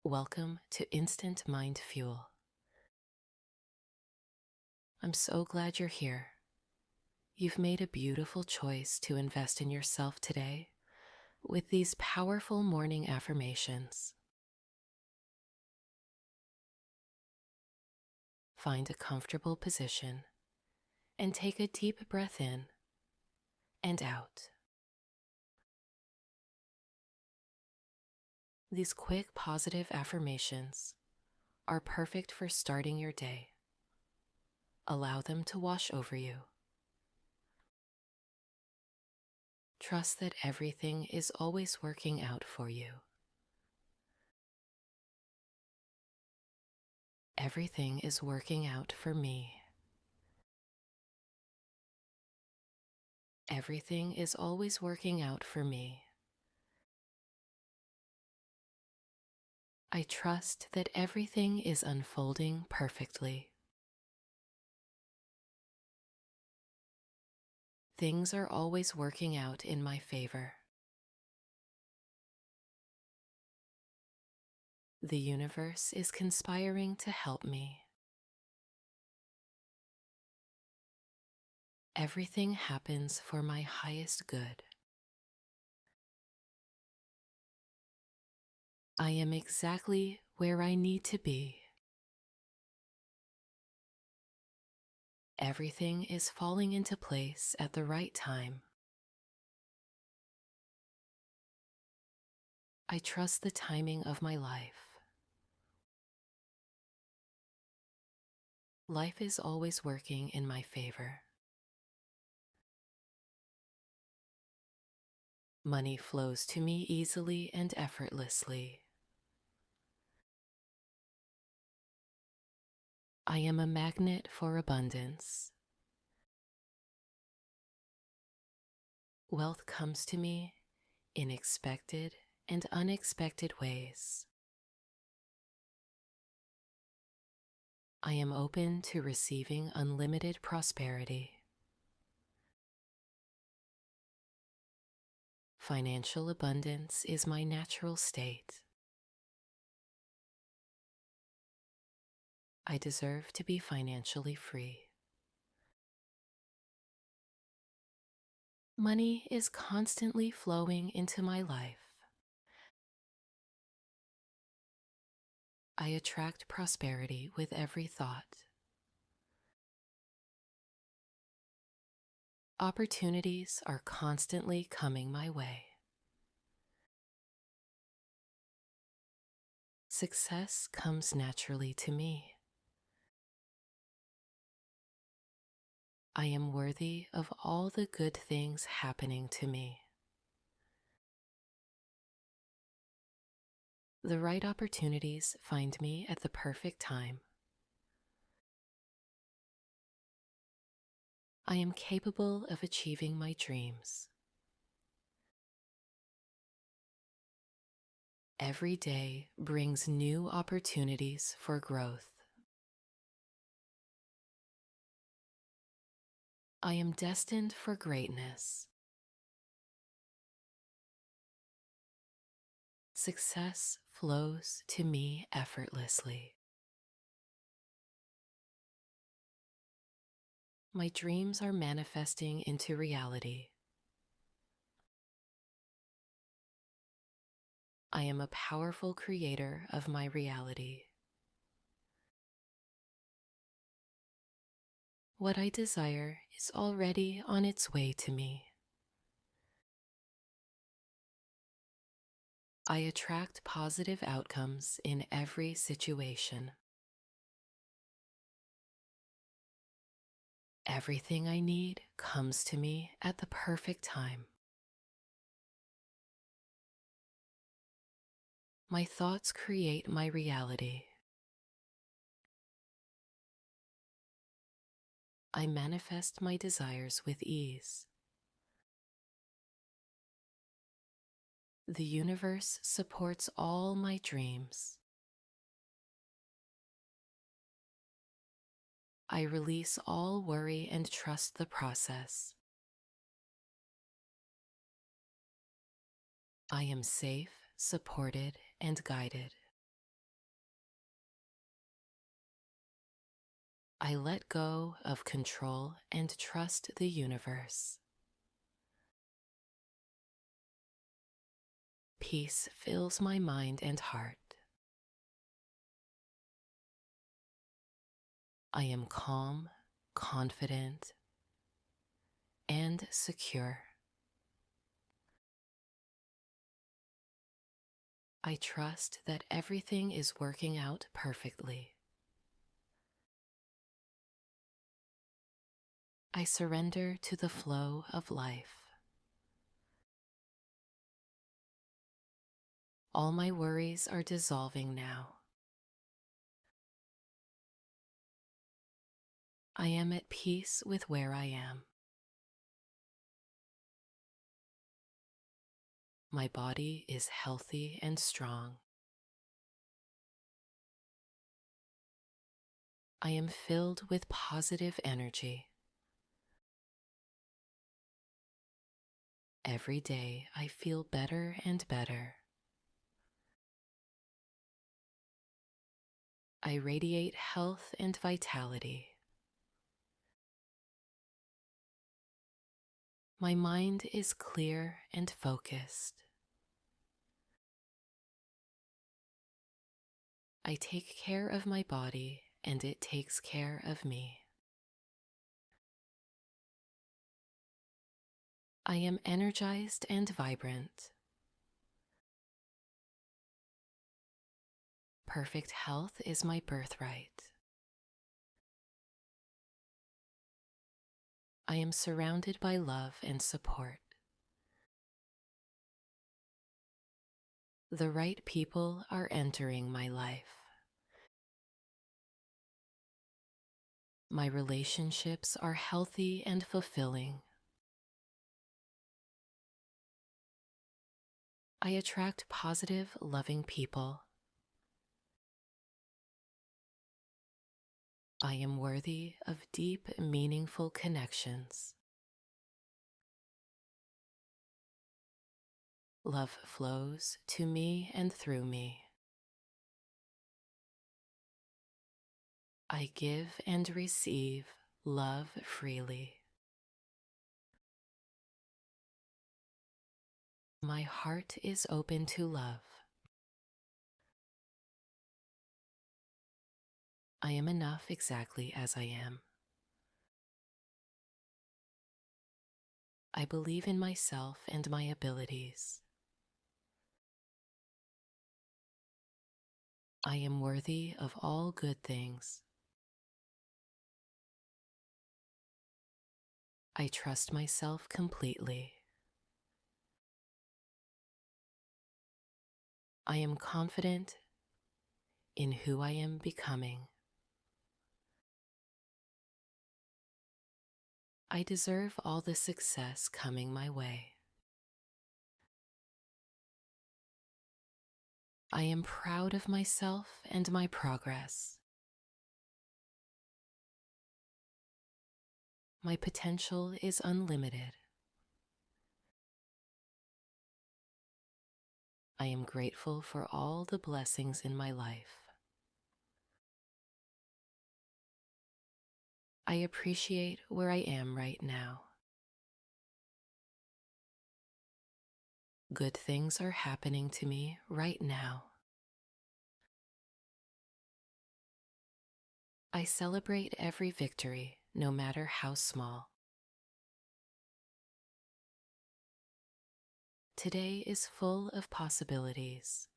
Welcome to Instant Mind Fuel. I'm so glad you're here. You've made a beautiful choice to invest in yourself today with these powerful morning affirmations. Find a comfortable position and take a deep breath in and out. These quick positive affirmations are perfect for starting your day. Allow them to wash over you. Trust that everything is always working out for you. Everything is working out for me. Everything is always working out for me. I trust that everything is unfolding perfectly. Things are always working out in my favor. The universe is conspiring to help me. Everything happens for my highest good. I am exactly where I need to be. Everything is falling into place at the right time. I trust the timing of my life. Life is always working in my favor. Money flows to me easily and effortlessly. I am a magnet for abundance. Wealth comes to me in expected and unexpected ways. I am open to receiving unlimited prosperity. Financial abundance is my natural state. I deserve to be financially free. Money is constantly flowing into my life. I attract prosperity with every thought. Opportunities are constantly coming my way. Success comes naturally to me. I am worthy of all the good things happening to me. The right opportunities find me at the perfect time. I am capable of achieving my dreams. Every day brings new opportunities for growth. I am destined for greatness. Success flows to me effortlessly. My dreams are manifesting into reality. I am a powerful creator of my reality. What I desire is already on its way to me. I attract positive outcomes in every situation. Everything I need comes to me at the perfect time. My thoughts create my reality. I manifest my desires with ease. The universe supports all my dreams. I release all worry and trust the process. I am safe, supported, and guided. I let go of control and trust the universe. Peace fills my mind and heart. I am calm, confident, and secure. I trust that everything is working out perfectly. I surrender to the flow of life. All my worries are dissolving now. I am at peace with where I am. My body is healthy and strong. I am filled with positive energy. Every day I feel better and better. I radiate health and vitality. My mind is clear and focused. I take care of my body and it takes care of me. I am energized and vibrant. Perfect health is my birthright. I am surrounded by love and support. The right people are entering my life. My relationships are healthy and fulfilling. I attract positive, loving people. I am worthy of deep, meaningful connections. Love flows to me and through me. I give and receive love freely. My heart is open to love. I am enough exactly as I am. I believe in myself and my abilities. I am worthy of all good things. I trust myself completely. I am confident in who I am becoming. I deserve all the success coming my way. I am proud of myself and my progress. My potential is unlimited. I am grateful for all the blessings in my life. I appreciate where I am right now. Good things are happening to me right now. I celebrate every victory, no matter how small. Today is full of possibilities.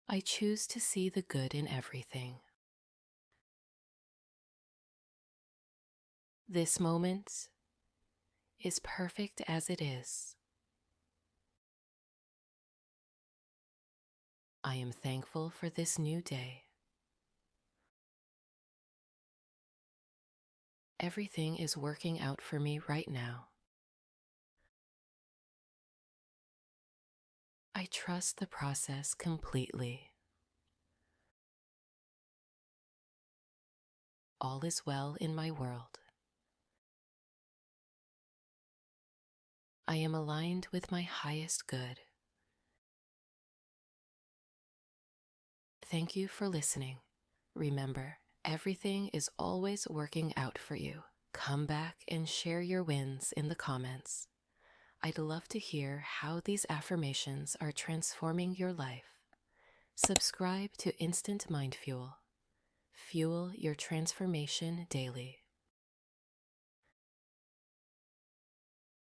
I choose to see the good in everything. This moment is perfect as it is. I am thankful for this new day. Everything is working out for me right now. I trust the process completely. All is well in my world. I am aligned with my highest good. thank you for listening. Remember, everything is always working out for you. Come back and share your wins in the comments. I'd love to hear how these affirmations are transforming your life. Subscribe to Instant Mind Fuel. Fuel your transformation daily.